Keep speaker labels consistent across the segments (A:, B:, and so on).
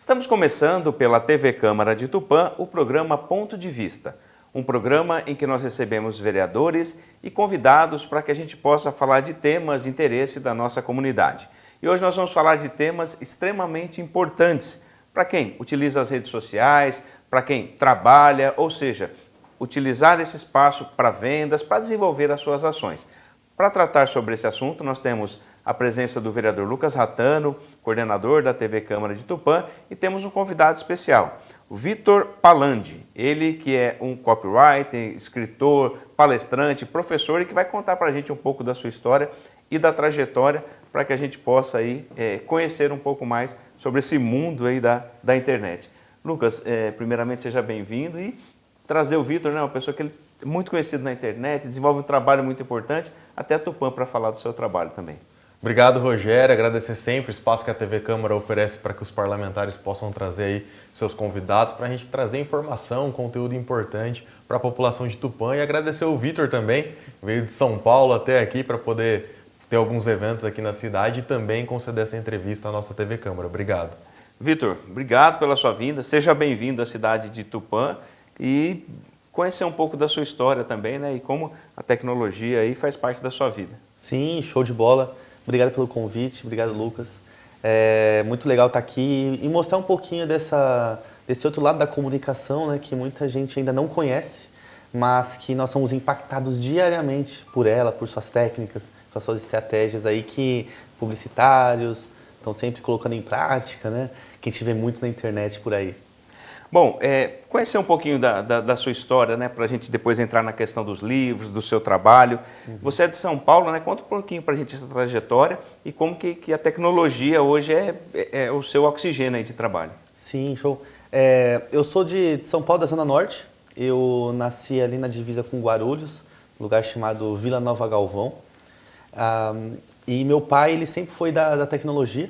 A: Estamos começando pela TV Câmara de Tupã o programa Ponto de Vista, um programa em que nós recebemos vereadores e convidados para que a gente possa falar de temas de interesse da nossa comunidade. E hoje nós vamos falar de temas extremamente importantes para quem utiliza as redes sociais, para quem trabalha, ou seja, utilizar esse espaço para vendas, para desenvolver as suas ações. Para tratar sobre esse assunto, nós temos a presença do vereador Lucas Ratano, coordenador da TV Câmara de Tupã, e temos um convidado especial, o Vitor Palandi, ele que é um copywriter, escritor, palestrante, professor e que vai contar para a gente um pouco da sua história e da trajetória para que a gente possa aí, conhecer um pouco mais sobre esse mundo aí da internet. Lucas, primeiramente seja bem-vindo e trazer o Vitor, né, uma pessoa que ele é muito conhecido na internet, desenvolve um trabalho muito importante, até Tupã para falar do seu trabalho também.
B: Obrigado, Rogério. Agradecer sempre o espaço que a TV Câmara oferece para que os parlamentares possam trazer aí seus convidados para a gente trazer informação, conteúdo importante para a população de Tupã, e agradecer o Vitor também, veio de São Paulo até aqui para poder ter alguns eventos aqui na cidade e também conceder essa entrevista à nossa TV Câmara. Obrigado.
A: Vitor, obrigado pela sua vinda, seja bem-vindo à cidade de Tupã e conhecer um pouco da sua história também, né, e como a tecnologia aí faz parte da sua vida.
C: Sim, show de bola. Obrigado pelo convite, obrigado, Lucas. É muito legal estar aqui e mostrar um pouquinho desse outro lado da comunicação, né, que muita gente ainda não conhece, mas que nós somos impactados diariamente por ela, por suas técnicas, por suas estratégias aí que publicitários estão sempre colocando em prática, né, que a gente vê muito na internet por aí.
A: Bom, conhecer um pouquinho da sua história, né, para a gente depois entrar na questão dos livros, do seu trabalho. Você é de São Paulo, né? Conta um pouquinho para a gente essa trajetória e como que a tecnologia hoje é o seu oxigênio aí de trabalho.
C: Sim, show. Eu sou de São Paulo, da Zona Norte. Eu nasci ali na divisa com Guarulhos, lugar chamado Vila Nova Galvão. E meu pai, ele sempre foi da tecnologia,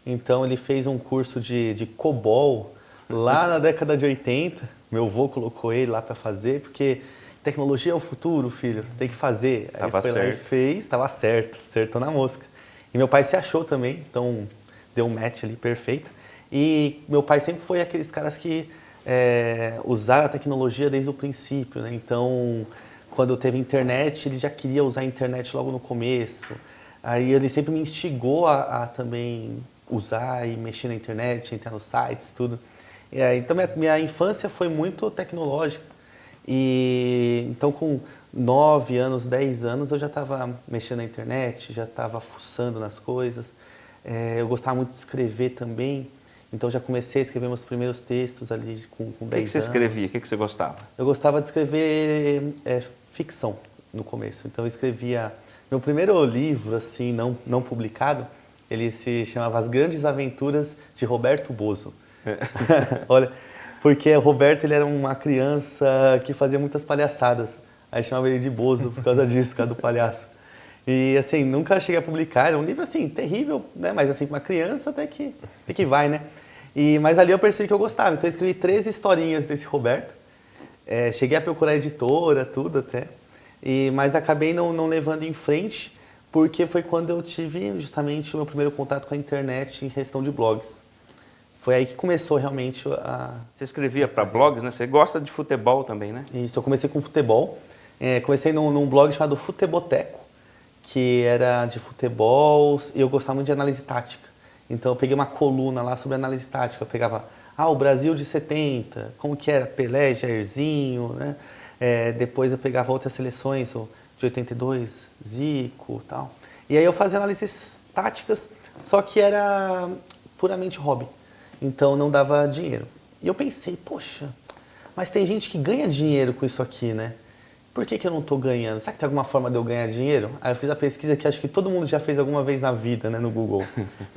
C: então ele fez um curso de COBOL, lá na década de 80, meu avô colocou ele lá para fazer, porque tecnologia é o futuro, filho, tem que fazer. Aí ele foi lá e fez, estava certo, acertou na mosca. E meu pai se achou também, então deu um match ali perfeito. E meu pai sempre foi aqueles caras que usaram a tecnologia desde o princípio, né? Então, quando teve internet, ele já queria usar a internet logo no começo. Aí ele sempre me instigou a também usar e mexer na internet, entrar nos sites, tudo. Então minha infância foi muito tecnológica e então com 9 anos, 10 anos eu já estava mexendo na internet, já estava fuçando nas coisas. Eu gostava muito de escrever também, então já comecei a escrever meus primeiros textos ali com 10 anos.
A: O que você escrevia? O que você gostava?
C: Eu gostava de escrever ficção no começo, então eu escrevia... Meu primeiro livro, assim, não publicado, ele se chamava As Grandes Aventuras de Roberto Bozo. Olha, porque o Roberto, ele era uma criança que fazia muitas palhaçadas. Aí chamava ele de Bozo por causa disso, por causa do palhaço. E assim, nunca cheguei a publicar, era um livro assim, terrível, né? Mas assim, para uma criança até que vai, né? Mas ali eu percebi que eu gostava, então eu escrevi 13 historinhas desse Roberto. Cheguei a procurar editora, tudo até. Mas acabei não levando em frente, porque foi quando eu tive justamente o meu primeiro contato com a internet em questão de blogs. Foi aí que começou realmente a...
A: Você escrevia para blogs, né? Você gosta de futebol também, né?
C: Isso, eu comecei com futebol. Comecei num blog chamado Futeboteco, que era de futebol, e eu gostava muito de análise tática. Então eu peguei uma coluna lá sobre análise tática. Eu pegava, o Brasil de 70, como que era? Pelé, Jairzinho, né? Depois eu pegava outras seleções, de 82, Zico e tal. E aí eu fazia análises táticas, só que era puramente hobby. Então não dava dinheiro. E eu pensei, poxa, mas tem gente que ganha dinheiro com isso aqui, né? Por que eu não estou ganhando? Será que tem alguma forma de eu ganhar dinheiro? Aí eu fiz a pesquisa que acho que todo mundo já fez alguma vez na vida, né, no Google.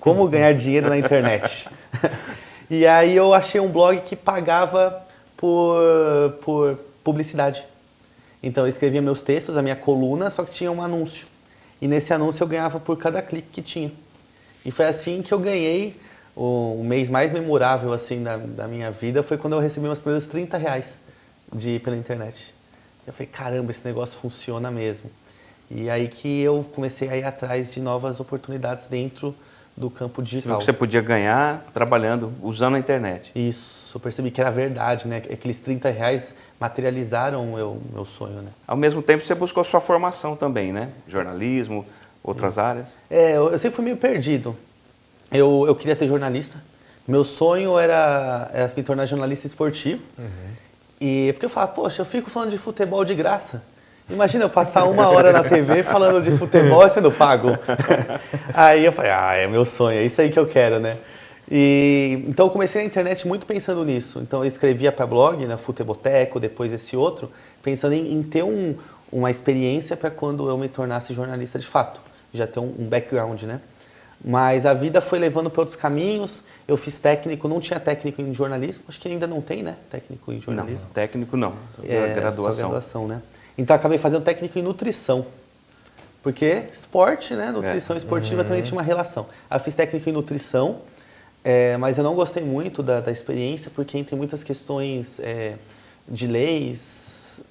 C: Como ganhar dinheiro na internet. E aí eu achei um blog que pagava por publicidade. Então eu escrevia meus textos, a minha coluna, só que tinha um anúncio. E nesse anúncio eu ganhava por cada clique que tinha. E foi assim que eu ganhei. O mês mais memorável assim da minha vida foi quando eu recebi meus primeiros R$30 pela internet. Eu falei, caramba, esse negócio funciona mesmo. E aí que eu comecei a ir atrás de novas oportunidades dentro do campo
A: Você viu
C: digital.
A: que você podia ganhar trabalhando, usando a internet.
C: Isso, eu percebi que era verdade, né? Aqueles R$ 30 materializaram o meu sonho, né?
A: Ao mesmo tempo, você buscou sua formação também, né? Jornalismo, outras áreas.
C: Eu sempre fui meio perdido. Eu queria ser jornalista. Meu sonho era me tornar jornalista esportivo. E porque eu falava, poxa, eu fico falando de futebol de graça. Imagina eu passar 1 hora na TV falando de futebol e sendo pago. Aí eu falei, é meu sonho, é isso aí que eu quero, né? Então eu comecei na internet muito pensando nisso. Então eu escrevia para blog, na Futeboteco, depois esse outro, pensando em ter uma experiência para quando eu me tornasse jornalista de fato. Já ter um background, né? Mas a vida foi levando para outros caminhos. Eu fiz técnico, não tinha técnico em jornalismo, acho que ainda não tem, né? Técnico em jornalismo.
A: Não, técnico não.
C: Graduação. Só graduação, né? Então acabei fazendo técnico em nutrição. Porque esporte, né? Nutrição esportiva também tinha uma relação. Aí eu fiz técnico em nutrição, mas eu não gostei muito da experiência, porque tem muitas questões de leis,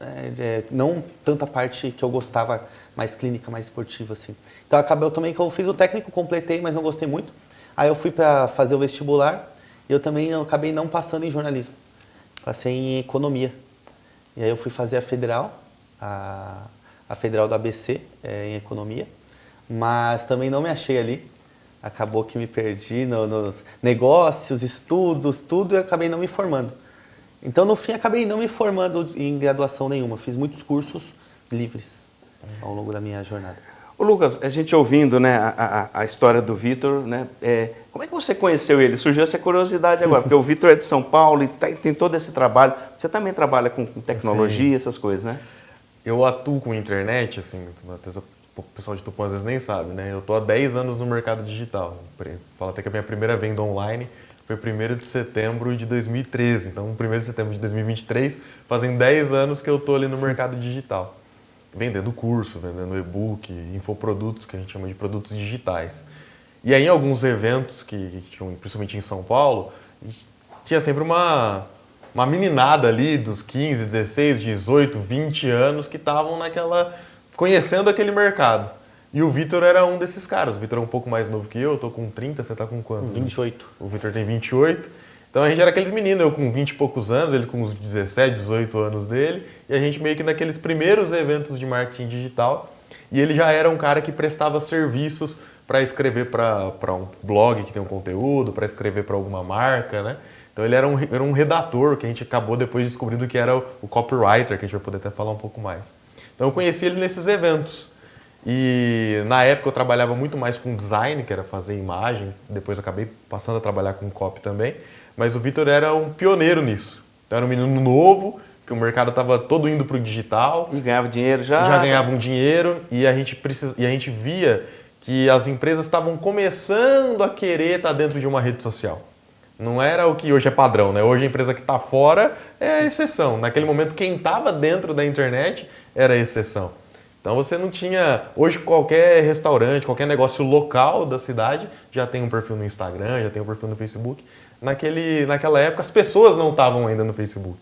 C: não tanta parte que eu gostava, mais clínica, mais esportiva, assim. Então acabou também que eu fiz o técnico, completei, mas não gostei muito. Aí eu fui para fazer o vestibular e eu também acabei não passando em jornalismo. Passei em economia. E aí eu fui fazer a federal, a federal do ABC, em economia. Mas também não me achei ali. Acabou que me perdi nos negócios, estudos, tudo, e acabei não me formando. Então, no fim, acabei não me formando em graduação nenhuma. Fiz muitos cursos livres ao longo da minha jornada.
A: Ô Lucas, a gente ouvindo, né, a história do Vitor, né, como é que você conheceu ele? Surgiu essa curiosidade agora, porque o Vitor é de São Paulo e tem todo esse trabalho. Você também trabalha com tecnologia,
B: Sim.
A: essas coisas, né?
B: Eu atuo com internet, assim, o pessoal de Tupã às vezes nem sabe, né? Eu estou há 10 anos no mercado digital. Falo até que a minha primeira venda online foi 1º de setembro de 2013. Então, 1º de setembro de 2023, fazem 10 anos que eu estou ali no mercado digital. Vendendo curso, vendendo e-book, infoprodutos, que a gente chama de produtos digitais. E aí, em alguns eventos que tinham, principalmente em São Paulo, tinha sempre uma meninada ali dos 15, 16, 18, 20 anos que estavam conhecendo aquele mercado. E o Vitor era um desses caras. O Vitor é um pouco mais novo que eu tô com 30, você tá com quanto?
C: 28.
B: O Vitor tem 28. Então a gente era aqueles meninos, eu com 20 e poucos anos, ele com uns 17, 18 anos dele, e a gente meio que naqueles primeiros eventos de marketing digital, e ele já era um cara que prestava serviços para escrever para um blog que tem um conteúdo, para escrever para alguma marca, né? Então ele era um redator, que a gente acabou depois descobrindo que era o copywriter, que a gente vai poder até falar um pouco mais. Então eu conheci ele nesses eventos. E na época eu trabalhava muito mais com design, que era fazer imagem, depois eu acabei passando a trabalhar com copy também, mas o Vitor era um pioneiro nisso. Então era um menino novo, que o mercado estava todo indo para o digital.
A: E ganhava dinheiro já?
B: Já ganhava um dinheiro e a gente via que as empresas estavam começando a querer estar dentro de uma rede social. Não era o que hoje é padrão, né? Hoje a empresa que está fora é a exceção. Naquele momento, quem estava dentro da internet era a exceção. Então você não tinha... Hoje qualquer restaurante, qualquer negócio local da cidade já tem um perfil no Instagram, já tem um perfil no Facebook. Naquela época as pessoas não estavam ainda no Facebook.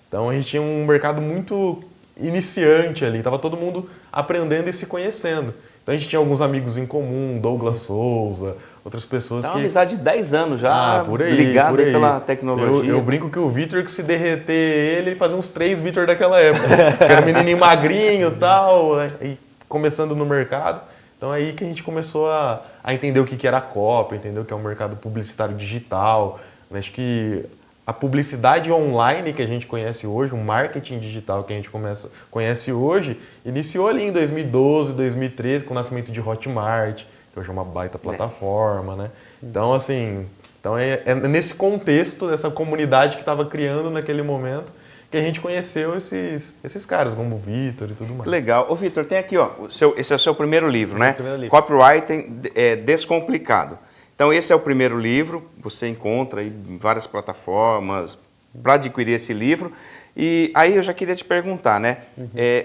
B: Então a gente tinha um mercado muito iniciante ali, estava todo mundo aprendendo e se conhecendo. Então a gente tinha alguns amigos em comum, Douglas Souza, outras pessoas
A: É
B: que...
A: uma amizade de 10 anos já,
B: por aí,
A: ligada
B: por aí.
A: pela tecnologia.
B: Eu brinco que o Vitor, que se derreter ele fazia uns 3 Vitor daquela época. Era um menininho magrinho e tal, e começando no mercado. Então aí que a gente começou a entender o que era a copy, entender o que é um mercado publicitário digital. Acho que a publicidade online que a gente conhece hoje, o marketing digital que a gente conhece hoje, iniciou ali em 2012, 2013, com o nascimento de Hotmart, que hoje é uma baita plataforma, né? Então, assim, é nesse contexto, dessa comunidade que estava criando naquele momento, que a gente conheceu esses caras, como o Vitor e tudo mais.
A: Legal. Ô, Vitor, tem aqui, ó, esse é o seu primeiro livro, né?
C: Primeiro livro.
A: Copywriting Descomplicado. Então, esse é o primeiro livro, você encontra aí em várias plataformas para adquirir esse livro. E aí eu já queria te perguntar, né?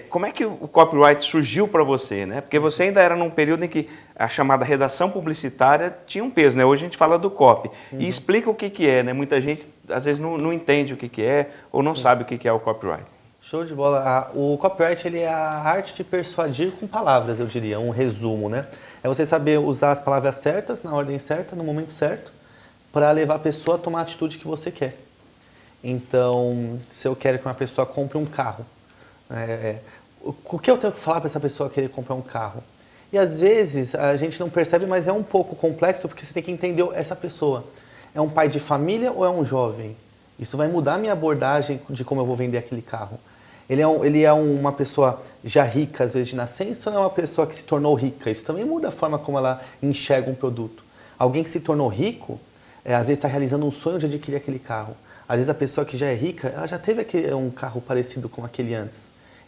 A: Como é que o copyright surgiu para você, né? Porque você ainda era num período em que a chamada redação publicitária tinha um peso, né? Hoje a gente fala do copy. E explica o que é, né? Muita gente, às vezes, não entende o que é ou não sabe o que é o copyright.
C: Show de bola. O copyright ele é a arte de persuadir com palavras, eu diria, um resumo, né? É você saber usar as palavras certas, na ordem certa, no momento certo, para levar a pessoa a tomar a atitude que você quer. Então, se eu quero que uma pessoa compre um carro, o que eu tenho que falar para essa pessoa querer comprar um carro? E às vezes a gente não percebe, mas é um pouco complexo, porque você tem que entender essa pessoa. É um pai de família ou é um jovem? Isso vai mudar a minha abordagem de como eu vou vender aquele carro. Ele é uma pessoa já rica, às vezes, de nascença, ou é uma pessoa que se tornou rica? Isso também muda a forma como ela enxerga um produto. Alguém que se tornou rico, às vezes está realizando um sonho de adquirir aquele carro. Às vezes a pessoa que já é rica, ela já teve um carro parecido com aquele antes.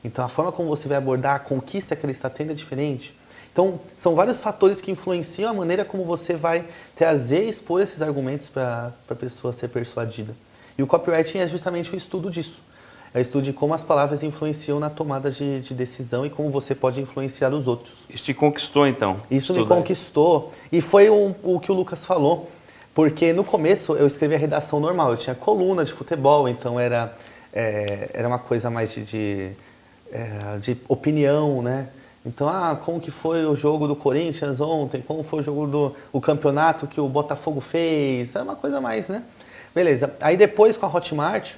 C: Então a forma como você vai abordar a conquista que ele está tendo é diferente. Então são vários fatores que influenciam a maneira como você vai trazer e expor esses argumentos para a pessoa ser persuadida. E o copywriting é justamente o estudo disso. É o estudo de como as palavras influenciam na tomada de decisão e como você pode influenciar os outros.
A: Isso te conquistou, então?
C: Isso me conquistou. E foi o que o Lucas falou. Porque no começo eu escrevia redação normal. Eu tinha coluna de futebol, então era uma coisa mais de opinião, né? Então, como que foi o jogo do Corinthians ontem? Como foi o jogo o campeonato que o Botafogo fez? Era uma coisa mais, né? Beleza. Aí depois com a Hotmart,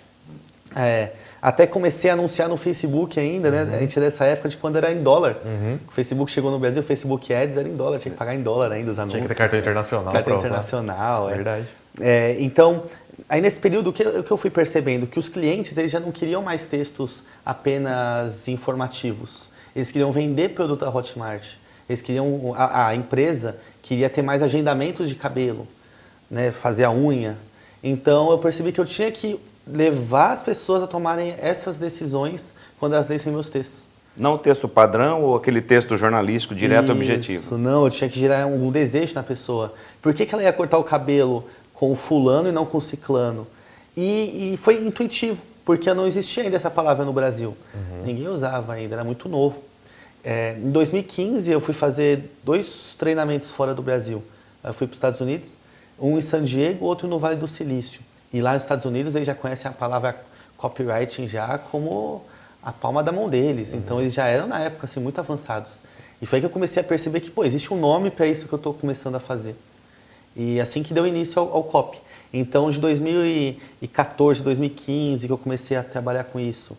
C: até comecei a anunciar no Facebook ainda, né? A gente é dessa época de quando era em dólar. O Facebook chegou no Brasil, o Facebook Ads era em dólar, tinha que pagar em dólar ainda os anúncios.
B: Tinha que ter cartão internacional.
C: Cartão internacional,
B: Verdade.
C: Então, aí nesse período, o que eu fui percebendo? Que os clientes eles já não queriam mais textos apenas informativos. Eles queriam vender produto da Hotmart. Eles queriam, a empresa queria ter mais agendamentos de cabelo, né? Fazer a unha. Então, eu percebi que eu tinha que levar as pessoas a tomarem essas decisões quando elas lessem meus textos.
A: Não o texto padrão ou aquele texto jornalístico direto e objetivo?
C: Não, eu tinha que gerar um desejo na pessoa. Por que ela ia cortar o cabelo com o fulano e não com o ciclano? E foi intuitivo, porque não existia ainda essa palavra no Brasil. Ninguém usava ainda, era muito novo. Em 2015, eu fui fazer 2 treinamentos fora do Brasil. Eu fui para os Estados Unidos, um em San Diego, outro no Vale do Silício. E lá nos Estados Unidos eles já conhecem a palavra copywriting já como a palma da mão deles. Então eles já eram na época assim, muito avançados. E foi aí que eu comecei a perceber que existe um nome para isso que eu estou começando a fazer. E assim que deu início ao copy. Então de 2014, 2015 que eu comecei a trabalhar com isso.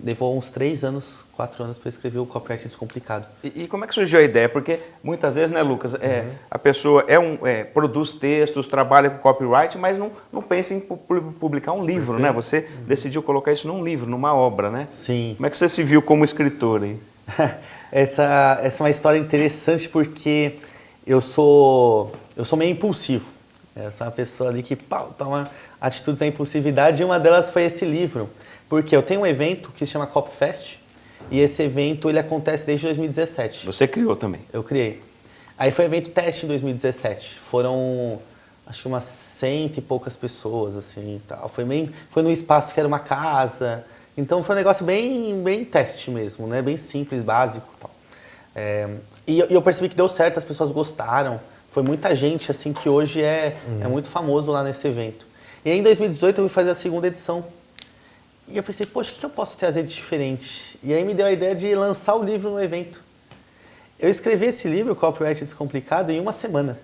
C: Levou uns 3 anos, 4 anos para escrever o Copywriting Descomplicado.
A: E como é que surgiu a ideia? Porque muitas vezes, né, Lucas, a pessoa produz textos, trabalha com copyright, mas não pensa em publicar um livro, né? Você decidiu colocar isso num livro, numa obra, né?
C: Sim.
A: Como é que você se viu como escritor aí?
C: Essa é uma história interessante porque eu sou meio impulsivo. Eu sou uma pessoa ali que toma atitudes da impulsividade e uma delas foi esse livro. Porque eu tenho um evento que se chama CopFest e esse evento ele acontece desde 2017.
A: Você criou também?
C: Eu criei. Aí foi evento teste em 2017. Foram, acho que umas 100 e poucas pessoas, assim, tal. Foi num espaço que era uma casa. Então foi um negócio bem teste mesmo, né? Bem simples, básico, tal. E eu percebi que deu certo, as pessoas gostaram. Foi muita gente, assim, que hoje é muito famoso lá nesse evento. E aí em 2018 eu fui fazer a 2ª edição. E eu pensei, poxa, o que eu posso trazer de diferente? E aí me deu a ideia de lançar o livro no evento. Eu escrevi esse livro, Copywriting Descomplicado, em uma semana.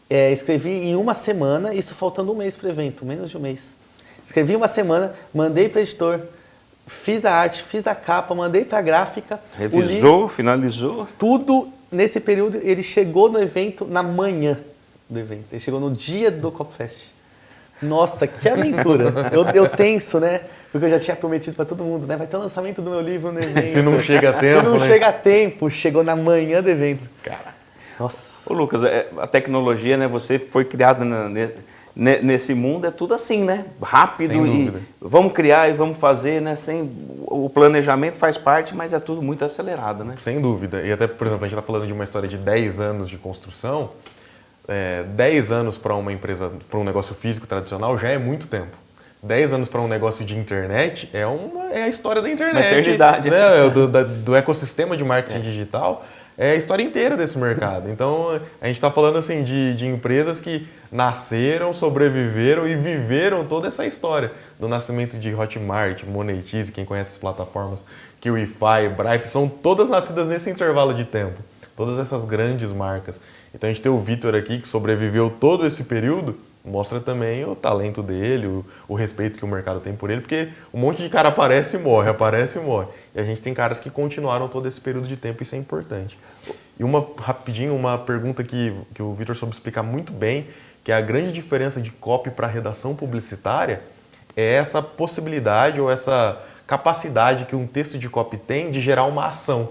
C: Escrevi em uma semana, isso faltando um mês para o evento, menos de um mês. Escrevi em uma semana, mandei para o editor, fiz a arte, fiz a capa, mandei para a gráfica.
A: Revisou, finalizou?
C: Tudo nesse período. Ele chegou no evento na manhã do evento. Ele chegou no dia do Copfest. Nossa, que aventura. Eu tenso, né? Porque eu já tinha prometido para todo mundo, né? Vai ter o lançamento do meu livro no evento.
B: Se não chega a tempo,
C: Se não chega a tempo, chegou na manhã do evento.
A: Cara.
C: Nossa.
A: Ô Lucas, a tecnologia, né? Você foi criado nesse mundo, é tudo assim, né? Rápido.
B: Sem dúvida.
A: Vamos criar e vamos fazer, né? O planejamento faz parte, mas é tudo muito acelerado, né?
B: Sem dúvida. E até, por exemplo, a gente está falando de uma história de 10 anos de construção. 10 anos para uma empresa, para um negócio físico tradicional já é muito tempo. 10 anos para um negócio de internet é a história da internet.
A: Uma eternidade.
B: Né? Do ecossistema de marketing digital é a história inteira desse mercado. Então, a gente está falando assim de empresas que nasceram, sobreviveram e viveram toda essa história do nascimento de Hotmart, Monetize, quem conhece as plataformas, KiwiFi, Bripe, são todas nascidas nesse intervalo de tempo. Todas essas grandes marcas. Então a gente tem o Vitor aqui, que sobreviveu todo esse período, mostra também o talento dele, o respeito que o mercado tem por ele, porque um monte de cara aparece e morre. E a gente tem caras que continuaram todo esse período de tempo, isso é importante. E uma pergunta que o Vitor soube explicar muito bem, que é a grande diferença de copy para redação publicitária, é essa possibilidade ou essa capacidade que um texto de copy tem de gerar uma ação.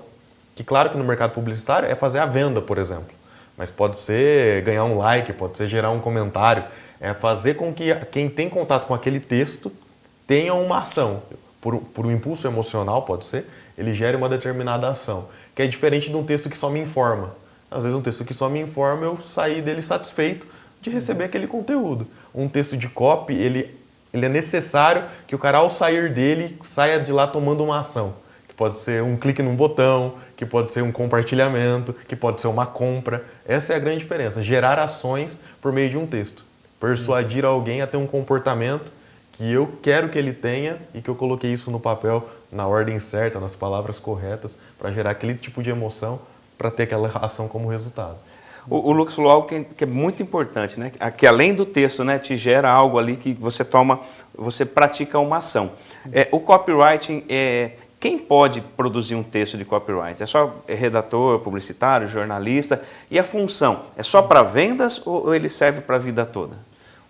B: Que claro que no mercado publicitário é fazer a venda, por exemplo. Mas pode ser ganhar um like, pode ser gerar um comentário. É fazer com que quem tem contato com aquele texto tenha uma ação. Por um impulso emocional, pode ser, ele gere uma determinada ação. Que é diferente de um texto que só me informa. Às vezes um texto que só me informa, eu saí dele satisfeito de receber aquele conteúdo. Um texto de copy, ele é necessário que o cara, ao sair dele, saia de lá tomando uma ação. Pode ser um clique num botão, que pode ser um compartilhamento, que pode ser uma compra. Essa é a grande diferença, gerar ações por meio de um texto. Persuadir alguém a ter um comportamento que eu quero que ele tenha e que eu coloquei isso no papel na ordem certa, nas palavras corretas, para gerar aquele tipo de emoção, para ter aquela ação como resultado.
A: O Lucas falou algo que é muito importante, né? Que além do texto, né, te gera algo ali que você pratica uma ação. O copywriting quem pode produzir um texto de copyright? É só redator, publicitário, jornalista? E a função? É só para vendas ou ele serve para a vida toda?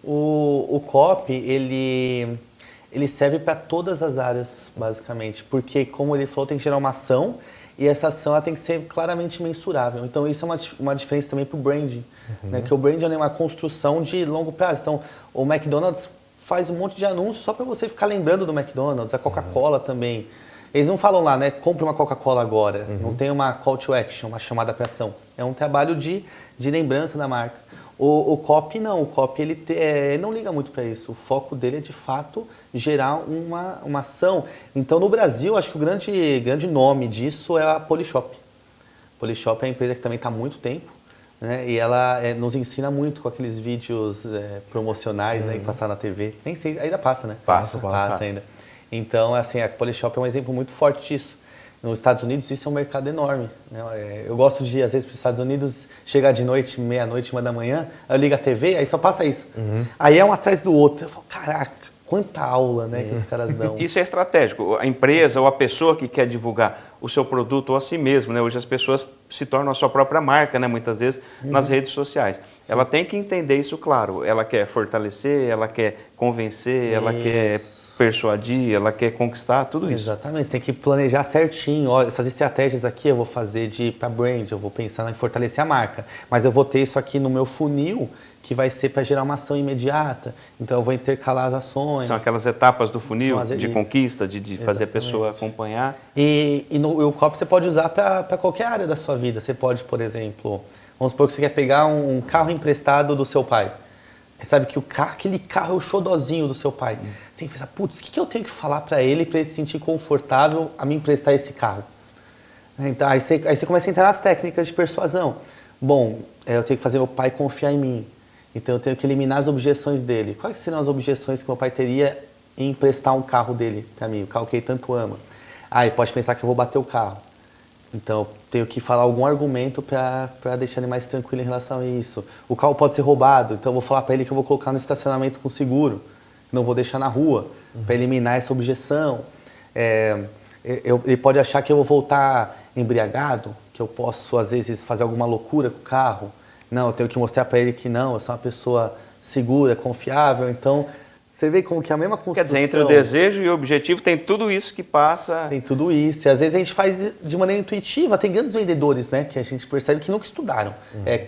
C: O copy, ele serve para todas as áreas, basicamente. Porque, como ele falou, tem que gerar uma ação e essa ação ela tem que ser claramente mensurável. Então, isso é uma diferença também para o branding. Né? Que o branding é uma construção de longo prazo. Então, o McDonald's faz um monte de anúncios só para você ficar lembrando do McDonald's, a Coca-Cola também. Eles não falam lá, né, compre uma Coca-Cola agora. Não tem uma call to action, uma chamada para ação. É um trabalho de lembrança da marca. O copy não, o copy ele não liga muito para isso. O foco dele é de fato gerar uma ação. Então no Brasil, acho que o grande nome disso é a Polishop. Polishop é uma empresa que também está há muito tempo, né, e ela nos ensina muito com aqueles vídeos promocionais, né, que passaram na TV. Nem sei, ainda passa, né?
A: Passa
C: ainda. Então, assim, a Polishop é um exemplo muito forte disso. Nos Estados Unidos, isso é um mercado enorme. Né? Eu gosto de, às vezes, para os Estados Unidos, chegar de noite, meia-noite, 1h da manhã, eu ligo a TV, aí só passa isso. Aí é um atrás do outro. Eu falo, caraca, quanta aula, né, que os caras dão.
A: Isso é estratégico. A empresa ou a pessoa que quer divulgar o seu produto ou a si mesmo, né? Hoje as pessoas se tornam a sua própria marca, né, muitas vezes, nas redes sociais. Ela tem que entender isso, claro. Ela quer fortalecer, ela quer convencer, ela quer persuadir, ela quer conquistar, tudo isso.
C: Exatamente, tem que planejar certinho. Olha, essas estratégias aqui eu vou fazer para brand, eu vou pensar em fortalecer a marca, mas eu vou ter isso aqui no meu funil que vai ser para gerar uma ação imediata, então eu vou intercalar as ações.
A: São aquelas etapas do funil de conquista, de fazer a pessoa acompanhar.
C: E o copy você pode usar para qualquer área da sua vida. Você pode, por exemplo, vamos supor que você quer pegar um carro emprestado do seu pai. Você sabe que aquele carro é o xodozinho do seu pai. Você tem que pensar, putz, o que eu tenho que falar para ele se sentir confortável a me emprestar esse carro? Então, aí você começa a entrar nas técnicas de persuasão. Bom, eu tenho que fazer meu pai confiar em mim. Então eu tenho que eliminar as objeções dele. Quais seriam as objeções que meu pai teria em emprestar um carro dele para mim? O carro que ele tanto ama. Ele pode pensar que eu vou bater o carro. Então, eu tenho que falar algum argumento para deixar ele mais tranquilo em relação a isso. O carro pode ser roubado, então eu vou falar para ele que eu vou colocar no estacionamento com seguro, não vou deixar na rua, para eliminar essa objeção. Ele pode achar que eu vou voltar embriagado, que eu posso, às vezes, fazer alguma loucura com o carro. Não, eu tenho que mostrar para ele que não, eu sou uma pessoa segura, confiável, então... Você vê como que é a mesma construção...
A: Quer dizer, entre o desejo e o objetivo tem tudo isso que passa...
C: Tem tudo isso. E às vezes a gente faz de maneira intuitiva. Tem grandes vendedores, né, que a gente percebe que nunca estudaram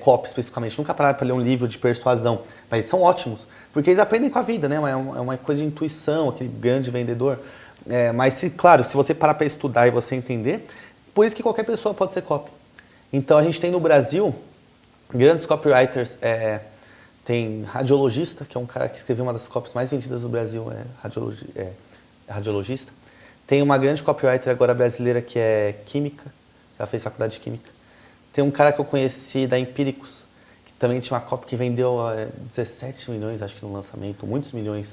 C: copy especificamente. Nunca pararam para ler um livro de persuasão. Mas eles são ótimos. Porque eles aprendem com a vida, né? É uma coisa de intuição, aquele grande vendedor. Mas, claro, se você parar para estudar e você entender, por isso que qualquer pessoa pode ser copy. Então a gente tem no Brasil grandes copywriters... Tem radiologista, que é um cara que escreveu uma das copies mais vendidas do Brasil, radiologista. Tem uma grande copywriter agora brasileira que é química, ela fez faculdade de química. Tem um cara que eu conheci da Empíricos, que também tinha uma copy que vendeu 17 milhões, acho que no lançamento, muitos milhões.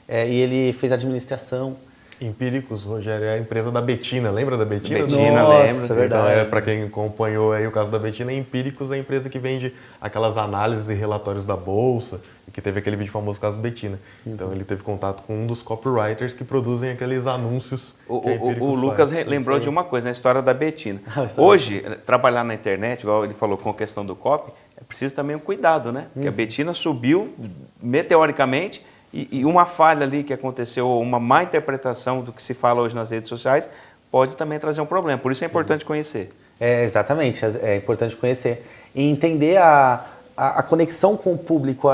C: E ele fez administração.
B: Empíricos, Rogério, é a empresa da Betina, lembra da Betina?
A: Betina,
C: Nossa,
A: lembro.
C: é verdade.
B: Então, para quem acompanhou aí o caso da Betina, Empíricos é a empresa que vende aquelas análises e relatórios da Bolsa, e que teve aquele vídeo famoso caso da Betina. Então, ele teve contato com um dos copywriters que produzem aqueles anúncios que a Empíricos
A: O Lucas
B: faz.
A: lembrou de uma coisa, na história da Betina.
C: Isso
A: Hoje, trabalhar na internet, igual ele falou com a questão do copy, é preciso também um cuidado, né? Porque a Betina subiu meteoricamente e uma falha ali que aconteceu, uma má interpretação do que se fala hoje nas redes sociais, pode também trazer um problema. Por isso é importante conhecer.
C: Exatamente, é importante conhecer. E entender a conexão com o público.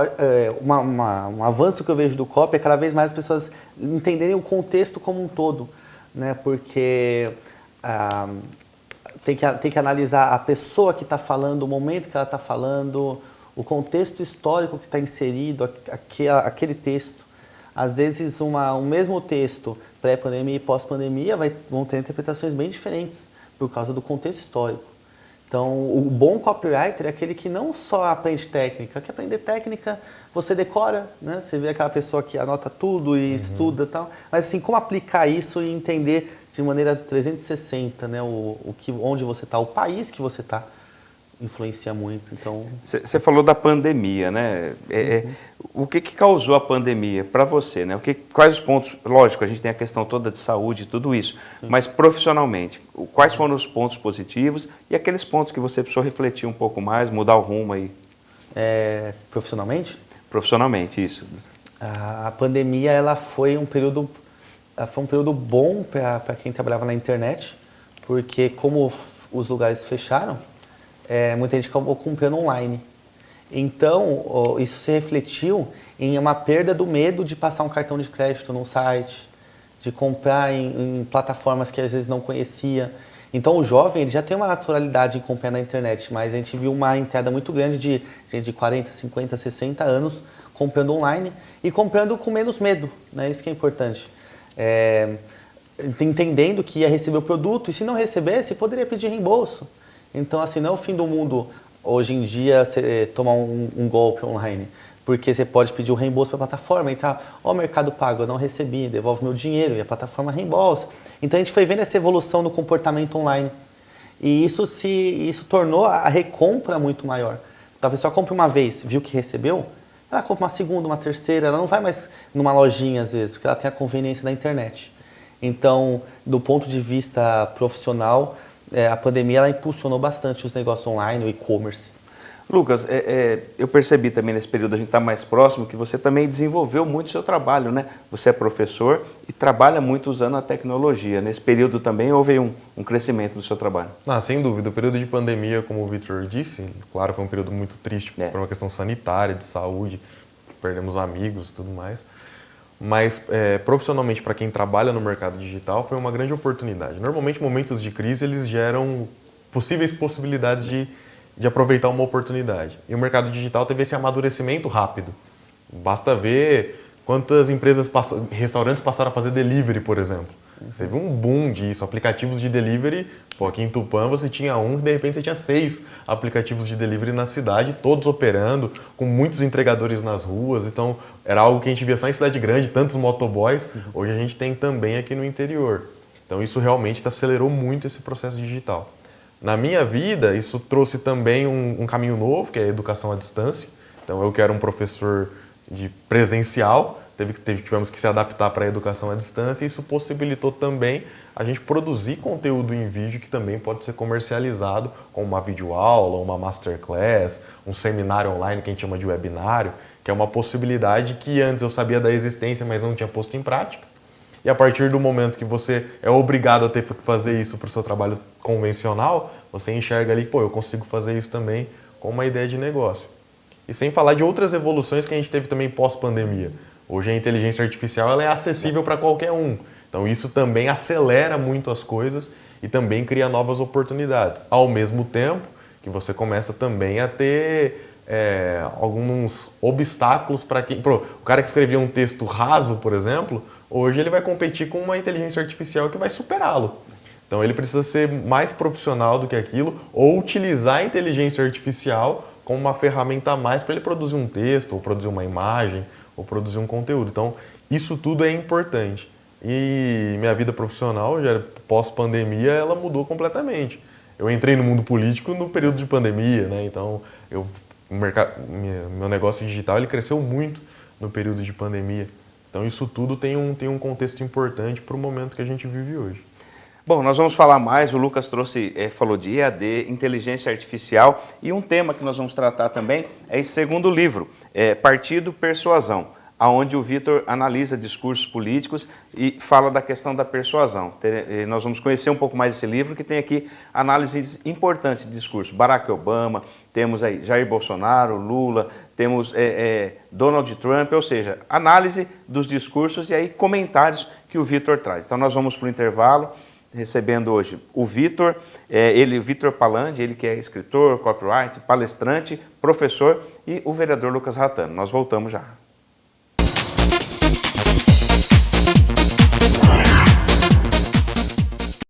C: Um avanço que eu vejo do copy é cada vez mais as pessoas entenderem o contexto como um todo, né? Porque tem que analisar a pessoa que está falando, o momento que ela está falando, o contexto histórico que está inserido, aquele texto. Às vezes, um mesmo texto, pré-pandemia e pós-pandemia, vão ter interpretações bem diferentes por causa do contexto histórico. Então, o bom copywriter é aquele que não só aprende técnica, que aprender técnica você decora, né? Você vê aquela pessoa que anota tudo e estuda e tal, mas assim, como aplicar isso e entender de maneira 360, né? Onde você está, o país que você está, influencia muito. Então,
A: você falou da pandemia, né? O que causou a pandemia para você, né? Quais os pontos? Lógico, a gente tem a questão toda de saúde e tudo isso, mas profissionalmente, quais foram os pontos positivos e aqueles pontos que você precisou refletir um pouco mais, mudar o rumo aí?
C: Profissionalmente?
A: Profissionalmente, isso.
C: A pandemia ela foi um período bom para quem trabalhava na internet, porque como os lugares fecharam, muita gente acabou comprando online. Então, isso se refletiu em uma perda do medo de passar um cartão de crédito num site, de comprar em plataformas que às vezes não conhecia. Então, o jovem ele já tem uma naturalidade em comprar na internet, mas a gente viu uma entrada muito grande de gente de 40, 50, 60 anos comprando online e comprando com menos medo, né? Isso que é importante. Entendendo que ia receber o produto e se não recebesse, poderia pedir reembolso. Então, assim, não é o fim do mundo hoje em dia você tomar um golpe online, porque você pode pedir o reembolso para a plataforma e tá, Mercado Pago, eu não recebi, devolve meu dinheiro e a plataforma reembolsa. Então, a gente foi vendo essa evolução do comportamento online e isso tornou a recompra muito maior. Então, a pessoa compra uma vez, viu que recebeu, ela compra uma segunda, uma terceira, ela não vai mais numa lojinha às vezes, porque ela tem a conveniência da internet. Então, do ponto de vista profissional, a pandemia ela impulsionou bastante os negócios online, o e-commerce.
A: Lucas, eu percebi também nesse período, a gente está mais próximo, que você também desenvolveu muito o seu trabalho, né? Você é professor e trabalha muito usando a tecnologia. Nesse período também houve um crescimento do seu trabalho.
B: Sem dúvida. O período de pandemia, como o Victor disse, claro, foi um período muito triste por uma questão sanitária, de saúde, perdemos amigos e tudo mais. Mas profissionalmente, para quem trabalha no mercado digital, foi uma grande oportunidade. Normalmente, momentos de crise, eles geram possíveis possibilidades de aproveitar uma oportunidade. E o mercado digital teve esse amadurecimento rápido. Basta ver quantas restaurantes passaram a fazer delivery, por exemplo. Você viu um boom disso, aplicativos de delivery. Aqui em Tupã você tinha e de repente você tinha 6 aplicativos de delivery na cidade, todos operando, com muitos entregadores nas ruas. Então, era algo que a gente via só em cidade grande, tantos motoboys. Hoje a gente tem também aqui no interior. Então, isso realmente acelerou muito esse processo digital. Na minha vida, isso trouxe também um caminho novo, que é a educação à distância. Então, eu que era um professor de presencial, tivemos que se adaptar para a educação à distância e isso possibilitou também a gente produzir conteúdo em vídeo que também pode ser comercializado como uma videoaula, uma masterclass, um seminário online que a gente chama de webinário, que é uma possibilidade que antes eu sabia da existência, mas não tinha posto em prática. E a partir do momento que você é obrigado a ter que fazer isso para o seu trabalho convencional, você enxerga ali, eu consigo fazer isso também com uma ideia de negócio. E sem falar de outras evoluções que a gente teve também pós-pandemia. Hoje a inteligência artificial ela é acessível para qualquer um. Então isso também acelera muito as coisas e também cria novas oportunidades. Ao mesmo tempo que você começa também a ter alguns obstáculos para quem... O cara que escrevia um texto raso, por exemplo, hoje ele vai competir com uma inteligência artificial que vai superá-lo. Então ele precisa ser mais profissional do que aquilo ou utilizar a inteligência artificial como uma ferramenta a mais para ele produzir um texto, ou produzir uma imagem, ou produzir um conteúdo. Então isso tudo é importante. E minha vida profissional, já pós-pandemia, ela mudou completamente. Eu entrei no mundo político no período de pandemia, né? Então meu negócio digital ele cresceu muito no período de pandemia. Então isso tudo tem um contexto importante para o momento que a gente vive hoje.
A: Bom, nós vamos falar mais, o Lucas falou de EAD, inteligência artificial, e um tema que nós vamos tratar também é esse segundo livro, Partido Persuasão, onde o Vitor analisa discursos políticos e fala da questão da persuasão. Nós vamos conhecer um pouco mais desse livro, que tem aqui análises importantes de discurso. Barack Obama, temos aí Jair Bolsonaro, Lula, temos Donald Trump, ou seja, análise dos discursos e aí comentários que o Vitor traz. Então nós vamos para o intervalo, recebendo hoje o Vitor, Vitor Palandi, ele que é escritor, copyright, palestrante, professor, e o vereador Lucas Ratano. Nós voltamos já.